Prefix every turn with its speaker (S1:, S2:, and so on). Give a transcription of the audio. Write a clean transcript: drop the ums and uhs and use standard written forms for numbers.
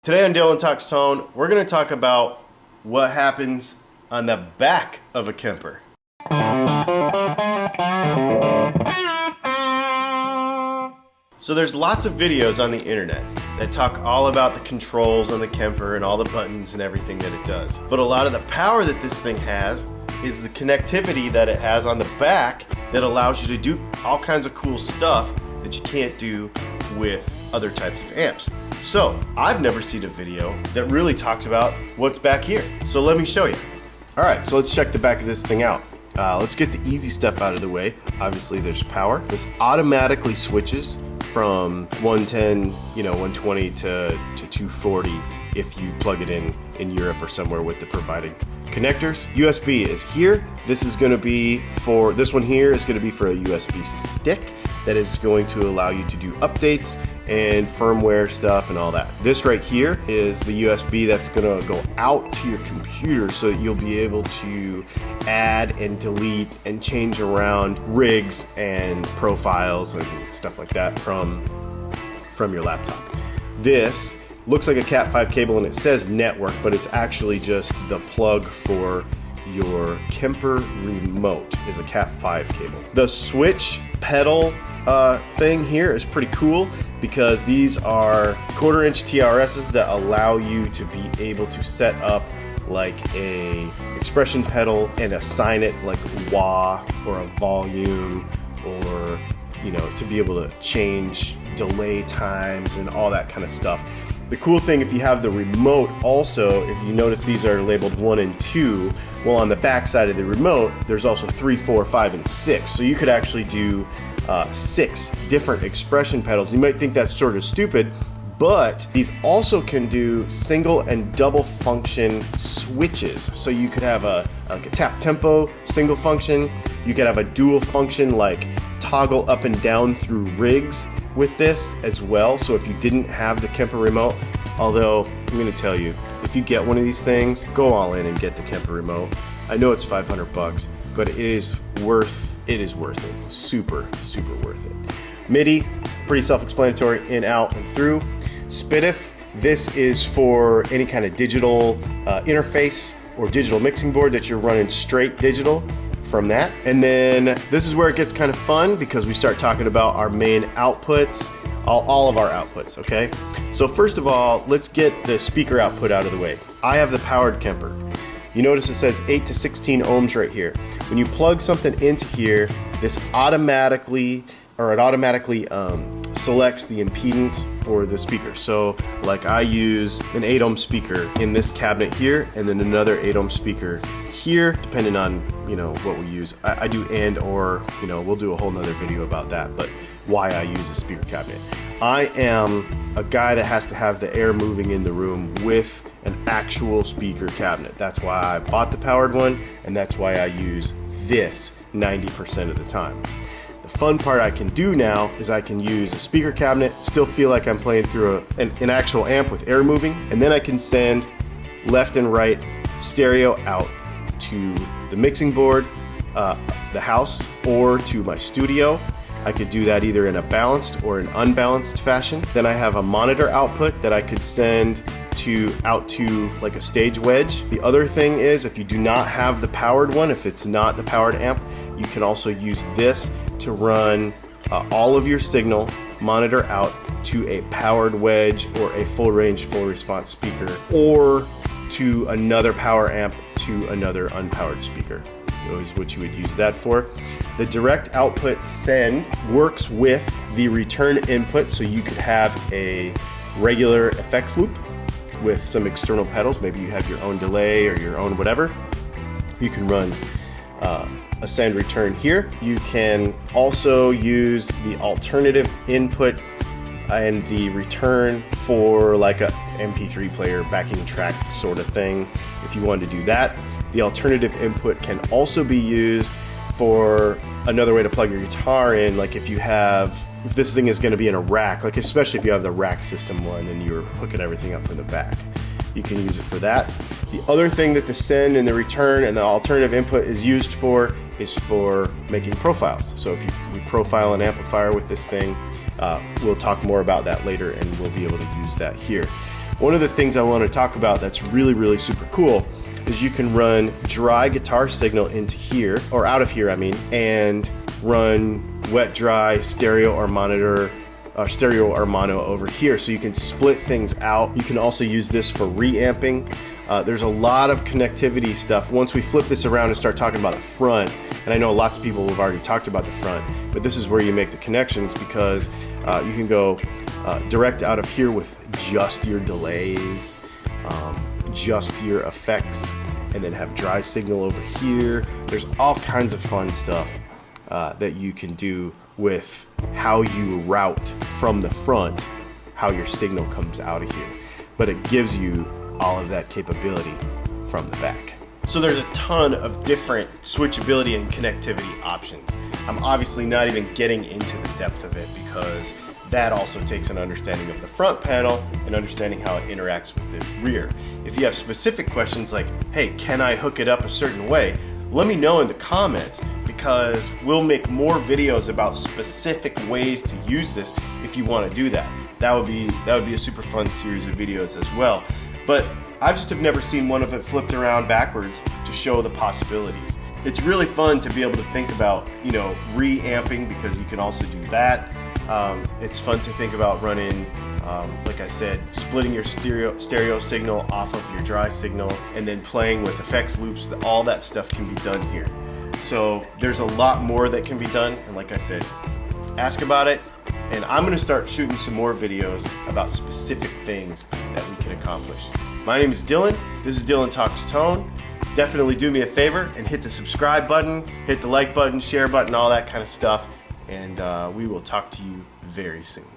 S1: Today on Dylan Talks Tone, we're going to talk about what happens on the back of a Kemper. So there's lots of videos on the internet that talk all about the controls on the Kemper and all the buttons and everything that it does. But a lot of the power that this thing has is the connectivity that it has on the back that allows you to do all kinds of cool stuff that you can't do with other types of amps. So I've never seen a video that really talks about what's back here. So let me show you. All right, so let's check the back of this thing out. Let's get the easy stuff out of the way. Obviously there's power. This automatically switches from 110, 120 to 240 if you plug it in Europe or somewhere with the provided connectors. USB is here. This is going to be for, this one here is going to be for a USB stick that is going to allow you to do updates and firmware stuff and all that. This right here is the USB that's going to go out to your computer so that you'll be able to add and delete and change around rigs and profiles and stuff like that from your laptop. This looks like a Cat5 cable and it says network, but it's actually just the plug for your Kemper remote is a Cat5 cable. The switch pedal thing here is pretty cool because these are 1/4 inch TRSs that allow you to be able to set up like a expression pedal and assign it like wah or a volume or to be able to change delay times and all that kind of stuff. The cool thing, if you have the remote also, if you notice these are labeled 1 and 2, well on the back side of the remote, there's also 3, 4, 5, and 6. So you could actually do 6 different expression pedals. You might think that's sort of stupid, but these also can do single and double function switches. So you could have a tap tempo single function. You could have a dual function like toggle up and down through rigs with this as well. So if you didn't have the Kemper remote, although I'm going to tell you, if you get one of these things, go all in and get the Kemper remote. I know it's $500, but it is worth it. Super worth it. Midi, pretty self-explanatory, in, out, and through. Spitif, this is for any kind of digital interface or digital mixing board that you're running straight digital from that. And then this is where it gets kind of fun because we start talking about our main outputs, all of our outputs, okay? So first of all, let's get the speaker output out of the way. I have the powered Kemper. You notice it says 8 to 16 ohms right here. When you plug something into here, this automatically selects the impedance for the speaker. So like I use an 8 ohm speaker in this cabinet here and then another 8 ohm speaker here, depending on what we use. I do or we'll do a whole nother video about that, but why I use a speaker cabinet. I am a guy that has to have the air moving in the room with an actual speaker cabinet. That's why I bought the powered one, and that's why I use this 90% of the time. The fun part I can do now is I can use a speaker cabinet, still feel like I'm playing through an actual amp with air moving, and then I can send left and right stereo out to the mixing board, the house, or to my studio. I could do that either in a balanced or an unbalanced fashion. Then I have a monitor output that I could send out to like a stage wedge. The other thing is, if you do not have the powered one, if it's not the powered amp, you can also use this to run all of your signal monitor out to a powered wedge or a full range, full response speaker, or to another power amp to another unpowered speaker. Is what you would use that for. The direct output send works with the return input, so you could have a regular effects loop with some external pedals. Maybe you have your own delay or your own whatever. You can run a send return here. You can also use the alternative input and the return for like a MP3 player backing track sort of thing if you wanted to do that. The alternative input can also be used for another way to plug your guitar in, like if this thing is going to be in a rack, like especially if you have the rack system one and you're hooking everything up from the back, you can use it for that. The other thing that the send and the return and the alternative input is used for is for making profiles. So if you profile an amplifier with this thing, we'll talk more about that later and we'll be able to use that here. One of the things I want to talk about that's really super cool is you can run dry guitar signal into here, or out of here I mean, and run wet dry stereo or monitor stereo or mono over here, so you can split things out. You can also use this for reamping. There's a lot of connectivity stuff. Once we flip this around and start talking about the front, and I know lots of people have already talked about the front, but this is where you make the connections, because you can go direct out of here with just your delays, just your effects, and then have dry signal over here. There's all kinds of fun stuff that you can do with how you route from the front, how your signal comes out of here. But it gives you all of that capability from the back. So there's a ton of different switchability and connectivity options. I'm obviously not even getting into the depth of it, because that also takes an understanding of the front panel and understanding how it interacts with the rear. If you have specific questions like, hey, can I hook it up a certain way? Let me know in the comments, because we'll make more videos about specific ways to use this if you want to do that. That would be a super fun series of videos as well. But I just have never seen one of it flipped around backwards to show the possibilities. It's really fun to be able to think about, you know, reamping, because you can also do that. It's fun to think about running, like I said, splitting your stereo signal off of your dry signal, and then playing with effects loops. All that stuff can be done here. So there's a lot more that can be done, and like I said, ask about it, and I'm going to start shooting some more videos about specific things that we can accomplish. My name is Dylan. This is Dylan Talks Tone. Definitely do me a favor and hit the subscribe button, hit the like button, share button, all that kind of stuff, and we will talk to you very soon.